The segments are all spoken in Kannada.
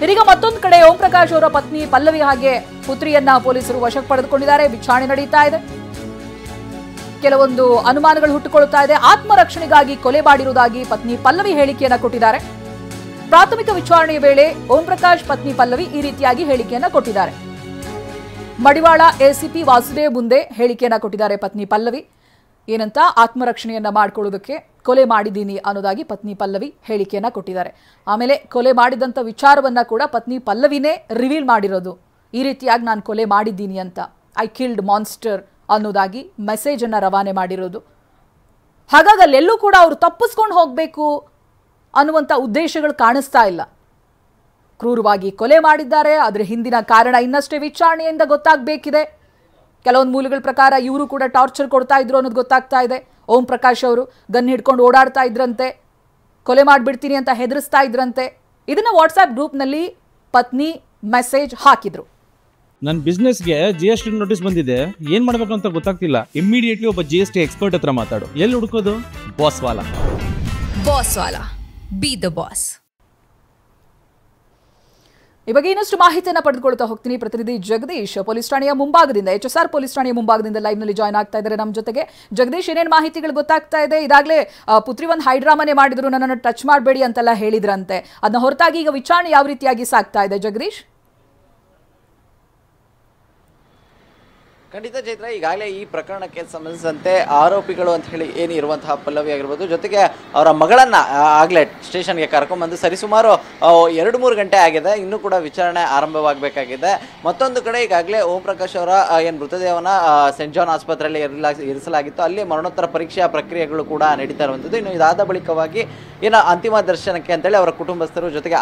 ಇದೀಗ ಮತ್ತೊಂದು ಕಡೆ ಓಂ ಪ್ರಕಾಶ್ ಅವರ ಪತ್ನಿ ಪಲ್ಲವಿ ಹಾಗೆ ಪುತ್ರಿಯನ್ನ ಪೊಲೀಸರು ವಶಕ್ಕೆ ಪಡೆದುಕೊಂಡಿದ್ದಾರೆ. ವಿಚಾರಣೆ ನಡೀತಾ ಇದೆ. ಕೆಲವೊಂದು ಅನುಮಾನಗಳು ಹುಟ್ಟುಕೊಳ್ಳುತ್ತಾ ಇದೆ. ಆತ್ಮರಕ್ಷಣೆಗಾಗಿ ಕೊಲೆ ಮಾಡಿರುವುದಾಗಿ ಪತ್ನಿ ಪಲ್ಲವಿ ಹೇಳಿಕೆಯನ್ನ ಕೊಟ್ಟಿದ್ದಾರೆ. ಪ್ರಾಥಮಿಕ ವಿಚಾರಣೆಯ ವೇಳೆ ಓಂ ಪ್ರಕಾಶ್ ಪತ್ನಿ ಪಲ್ಲವಿ ಈ ರೀತಿಯಾಗಿ ಹೇಳಿಕೆಯನ್ನ ಕೊಟ್ಟಿದ್ದಾರೆ. ಮಡಿವಾಳ ಎಸಿಪಿ ವಾಸುದೇವ್ ಮುಂದೆ ಹೇಳಿಕೆಯನ್ನ ಕೊಟ್ಟಿದ್ದಾರೆ ಪತ್ನಿ ಪಲ್ಲವಿ. ಏನಂತ ಆತ್ಮರಕ್ಷಣೆಯನ್ನ ಮಾಡಿಕೊಳ್ಳೋದಕ್ಕೆ ಕೊಲೆ ಮಾಡಿದ್ದೀನಿ ಅನ್ನೋದಾಗಿ ಪತ್ನಿ ಪಲ್ಲವಿ ಹೇಳಿಕೆಯನ್ನ ಕೊಟ್ಟಿದ್ದಾರೆ. ಆಮೇಲೆ ಕೊಲೆ ಮಾಡಿದಂಥ ವಿಚಾರವನ್ನ ಕೂಡ ಪತ್ನಿ ಪಲ್ಲವಿನೇ ರಿವೀಲ್ ಮಾಡಿರೋದು. ಈ ರೀತಿಯಾಗಿ ನಾನು ಕೊಲೆ ಮಾಡಿದ್ದೀನಿ ಅಂತ, ಐ ಕಿಲ್ಡ್ ಮಾನ್ಸ್ಟರ್ ಅನ್ನೋದಾಗಿ ಮೆಸೇಜ್ ಅನ್ನ ರವಾನೆ ಮಾಡಿರೋದು. ಹಾಗಾಗಿ ಅಲ್ಲೆಲ್ಲೂ ಕೂಡ ಅವರು ತಪ್ಪಿಸ್ಕೊಂಡು ಹೋಗಬೇಕು ಅನ್ನುವಂಥ ಉದ್ದೇಶಗಳು ಕಾಣಿಸ್ತಾ ಇಲ್ಲ. ಕ್ರೂರವಾಗಿ ಕೊಲೆ ಮಾಡಿದ್ದಾರೆ. ಅದರ ಹಿಂದಿನ ಕಾರಣ ಇನ್ನಷ್ಟೇ ವಿಚಾರಣೆಯಿಂದ ಗೊತ್ತಾಗಬೇಕಿದೆ. ಕೆಲವೊಂದು ಮೂಲಗಳ ಪ್ರಕಾರ ಇವರು ಕೂಡ ಟಾರ್ಚರ್ ಕೊಡ್ತಾ ಇದ್ರು ಅನ್ನೋದು ಗೊತ್ತಾಗ್ತಾ ಇದೆ. ಓಂ ಪ್ರಕಾಶ್ ಅವರು ಗನ್ ಹಿಡ್ಕೊಂಡು ಓಡಾಡ್ತಾ ಇದ್ರಂತೆ, ಕೊಲೆ ಮಾಡಿಬಿಡ್ತೀನಿ ಅಂತ ಹೆದರಿಸ್ತಾ ಇದ್ರಂತೆ. ಇದನ್ನ ವಾಟ್ಸ್ಆಪ್ ಗ್ರೂಪ್ನಲ್ಲಿ ಪತ್ನಿ ಮೆಸೇಜ್ ಹಾಕಿದ್ರು. ನನ್ನ ಬಿಸ್ನೆಸ್ಗೆ GST ನೋಟಿಸ್ ಬಂದಿದೆ, ಏನ್ ಮಾಡ್ಬೇಕು ಅಂತ ಗೊತ್ತಾಗ್ತಿಲ್ಲ. ಇಮಿಡಿಯೇಟ್ಲಿ ಒಬ್ಬ GST ಎಕ್ಸ್ಪರ್ಟ್ ಹತ್ರ ಮಾತಾಡು. ಎಲ್ಲಿ ಹುಡುಕೋದು? ಬಾಸ್ ವಾಲಾ. Be the boss. ಈ ಬಗ್ಗೆ ಇನ್ನಷ್ಟು ಮಾಹಿತಿಯನ್ನು ಪಡೆದುಕೊಳ್ತಾ ಹೋಗ್ತೀನಿ. ಪ್ರತಿನಿಧಿ ಜಗದೀಶ್ ಪೊಲೀಸ್ ಠಾಣೆಯ ಮುಂಭಾಗದಿಂದ, HSR ಪೊಲೀಸ್ ಠಾಣೆಯ ಮುಂಭಾಗದಿಂದ ಲೈವ್ ನಲ್ಲಿ ಜಾಯ್ನ್ ಆಗ್ತಾ ಇದ್ದಾರೆ ನಮ್ಮ ಜೊತೆಗೆ. ಜಗದೀಶ್, ಏನೇನು ಮಾಹಿತಿಗಳು ಗೊತ್ತಾಗ್ತಾ ಇದೆ? ಇದಾಗಲೇ ಪುತ್ರಿ ಒಂದು ಹೈಡ್ರಾಮಾನೇ ಮಾಡಿದ್ರು, ನನ್ನನ್ನು ಟಚ್ ಮಾಡಬೇಡಿ ಅಂತೆಲ್ಲ ಹೇಳಿದ್ರಂತೆ. ಅದನ್ನ ಹೊರತಾಗಿ ಈಗ ವಿಚಾರಣೆ ಯಾವ ರೀತಿಯಾಗಿ ಸಾಗ್ತಾ ಇದೆ ಜಗದೀಶ್? ಖಂಡಿತ ಚೈತ್ರ, ಈಗಾಗಲೇ ಈ ಪ್ರಕರಣಕ್ಕೆ ಸಂಬಂಧಿಸಿದಂತೆ ಆರೋಪಿಗಳು ಅಂತ ಹೇಳಿ ಏನು ಇರುವಂತಹ ಪಲ್ಲವಿ ಆಗಿರ್ಬೋದು, ಜೊತೆಗೆ ಅವರ ಮಗಳನ್ನ ಆಗಲೇ ಸ್ಟೇಷನ್ಗೆ ಕರ್ಕೊಂಡ್ಬಂದು ಸರಿಸುಮಾರು 2-3 ಗಂಟೆ ಆಗಿದೆ. ಇನ್ನೂ ಕೂಡ ವಿಚಾರಣೆ ಆರಂಭವಾಗಬೇಕಾಗಿದೆ. ಮತ್ತೊಂದು ಕಡೆ ಈಗಾಗಲೇ ಓಂ ಪ್ರಕಾಶ್ ಅವರ ಏನು ಮೃತದೇಹವನ್ನು ಸೆಂಟ್ ಜಾನ್ ಆಸ್ಪತ್ರೆಯಲ್ಲಿ ಇರಿಸಲಾಗಿತ್ತು. ಅಲ್ಲಿ ಮರಣೋತ್ತರ ಪರೀಕ್ಷಾ ಪ್ರಕ್ರಿಯೆಗಳು ಕೂಡ ನಡೀತಾ ಇರುವಂಥದ್ದು. ಇನ್ನು ಇದಾದ ಬಳಿಕವಾಗಿ ಏನು ಅಂತಿಮ ದರ್ಶನಕ್ಕೆ ಅಂತೇಳಿ ಅವರ ಕುಟುಂಬಸ್ಥರು ಜೊತೆಗೆ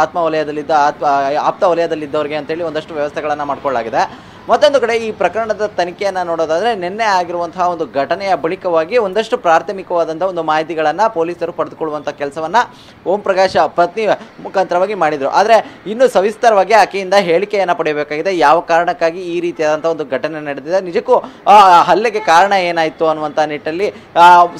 ಆಪ್ತ ವಲಯದಲ್ಲಿದ್ದವರಿಗೆ ಅಂತೇಳಿ ಒಂದಷ್ಟು ವ್ಯವಸ್ಥೆಗಳನ್ನು ಮಾಡಿಕೊಳ್ಳಲಾಗಿದೆ. ಮತ್ತೊಂದು ಕಡೆ ಈ ಪ್ರಕರಣದ ತನಿಖೆಯನ್ನು ನೋಡೋದಾದರೆ, ನಿನ್ನೆ ಆಗಿರುವಂತಹ ಒಂದು ಘಟನೆಯ ಬಳಿಕವಾಗಿ ಒಂದಷ್ಟು ಪ್ರಾಥಮಿಕವಾದಂಥ ಒಂದು ಮಾಹಿತಿಗಳನ್ನು ಪೊಲೀಸರು ಪಡೆದುಕೊಳ್ಳುವಂಥ ಕೆಲಸವನ್ನು ಓಂ ಪ್ರಕಾಶ್ ಪತ್ನಿ ಮುಖಾಂತರವಾಗಿ ಮಾಡಿದರು. ಆದರೆ ಇನ್ನೂ ಸವಿಸ್ತರವಾಗಿ ಆಕೆಯಿಂದ ಹೇಳಿಕೆಯನ್ನು ಪಡೆಯಬೇಕಾಗಿದೆ. ಯಾವ ಕಾರಣಕ್ಕಾಗಿ ಈ ರೀತಿಯಾದಂಥ ಒಂದು ಘಟನೆ ನಡೆದಿದೆ, ನಿಜಕ್ಕೂ ಹಲ್ಲೆಗೆ ಕಾರಣ ಏನಾಯಿತು ಅನ್ನುವಂಥ ನಿಟ್ಟಲ್ಲಿ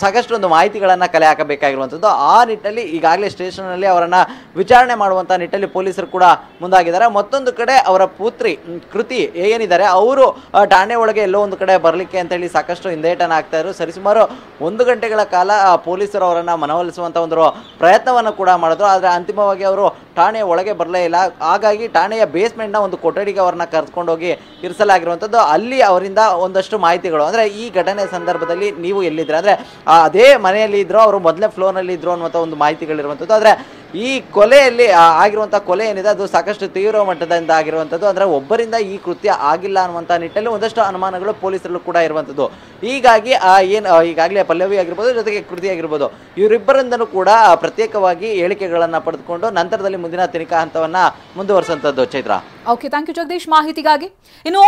ಸಾಕಷ್ಟು ಒಂದು ಮಾಹಿತಿಗಳನ್ನು ಕಲೆ ಹಾಕಬೇಕಾಗಿರುವಂಥದ್ದು. ಆ ನಿಟ್ಟಲ್ಲಿ ಈಗಾಗಲೇ ಸ್ಟೇಷನ್ನಲ್ಲಿ ಅವರನ್ನು ವಿಚಾರಣೆ ಮಾಡುವಂಥ ನಿಟ್ಟಲ್ಲಿ ಪೊಲೀಸರು ಕೂಡ ಮುಂದಾಗಿದ್ದಾರೆ. ಮತ್ತೊಂದು ಕಡೆ ಅವರ ಪುತ್ರಿ ಕೃತಿ ಏನಿದೆ ಅವರು ಠಾಣೆ ಒಳಗೆ ಎಲ್ಲೋ ಒಂದು ಕಡೆ ಬರಲಿಕ್ಕೆ ಅಂತೇಳಿ ಸಾಕಷ್ಟು ಹಿಂದೇಟನ್ನು ಆಗ್ತಾ ಇದ್ರು. ಸರಿಸುಮಾರು 1 ಗಂಟೆಗಳ ಕಾಲ ಪೊಲೀಸರು ಅವರನ್ನು ಮನವೊಲಿಸುವಂಥ ಒಂದು ಪ್ರಯತ್ನವನ್ನು ಕೂಡ ಮಾಡಿದ್ರು. ಆದರೆ ಅಂತಿಮವಾಗಿ ಅವರು ಠಾಣೆಯ ಒಳಗೆ ಬರಲೇ ಇಲ್ಲ. ಹಾಗಾಗಿ ಠಾಣೆಯ ಬೇಸ್ಮೆಂಟ್ನ ಒಂದು ಕೊಠಡಿಗೆ ಅವರನ್ನ ಕರೆದುಕೊಂಡೋಗಿ ಇರಿಸಲಾಗಿರುವಂಥದ್ದು. ಅಲ್ಲಿ ಅವರಿಂದ ಒಂದಷ್ಟು ಮಾಹಿತಿಗಳು, ಅಂದರೆ ಈ ಘಟನೆ ಸಂದರ್ಭದಲ್ಲಿ ನೀವು ಎಲ್ಲಿದ್ರೆ, ಅಂದರೆ ಅದೇ ಮನೆಯಲ್ಲಿ ಇದ್ರು, ಅವರು ಮೊದಲನೇ ಫ್ಲೋರ್ನಲ್ಲಿ ಇದ್ರು ಅನ್ನುವಂಥ ಒಂದು ಮಾಹಿತಿಗಳಿರುವಂಥದ್ದು. ಆದರೆ ಈ ಕೊಲೆಯಲ್ಲಿ ಆಗಿರುವಂಥ ಕೊಲೆ ಏನಿದೆ ಅದು ಸಾಕಷ್ಟು ತೀವ್ರ ಮಟ್ಟದಿಂದ ಆಗಿರುವಂಥದ್ದು. ಅಂದರೆ ಒಬ್ಬರಿಂದ ಈ ಕೃತ್ಯ ಆಗಿಲ್ಲ ಅನ್ನುವಂಥ ನಿಟ್ಟಲ್ಲಿ ಒಂದಷ್ಟು ಅನುಮಾನಗಳು ಪೊಲೀಸರಲ್ಲೂ ಕೂಡ ಇರುವಂಥದ್ದು. ಹೀಗಾಗಿ ಏನು ಈಗಾಗಲೇ ಪಲ್ಲವಿ ಆಗಿರ್ಬೋದು, ಜೊತೆಗೆ ಕೃತಿ ಆಗಿರ್ಬೋದು, ಇವರಿಬ್ಬರಿಂದನೂ ಕೂಡ ಪ್ರತ್ಯೇಕವಾಗಿ ಹೇಳಿಕೆಗಳನ್ನು ಪಡೆದುಕೊಂಡು ನಂತರದಲ್ಲಿ ಮುಂದಿನ ತನಿಖಾ ಹಂತವನ್ನು ಮುಂದುವರಿಸುವಂಥದ್ದು. Chaitra, okay, thank you Jagadish ಮಾಹಿತಿಗಾಗಿ. ಇನ್ನು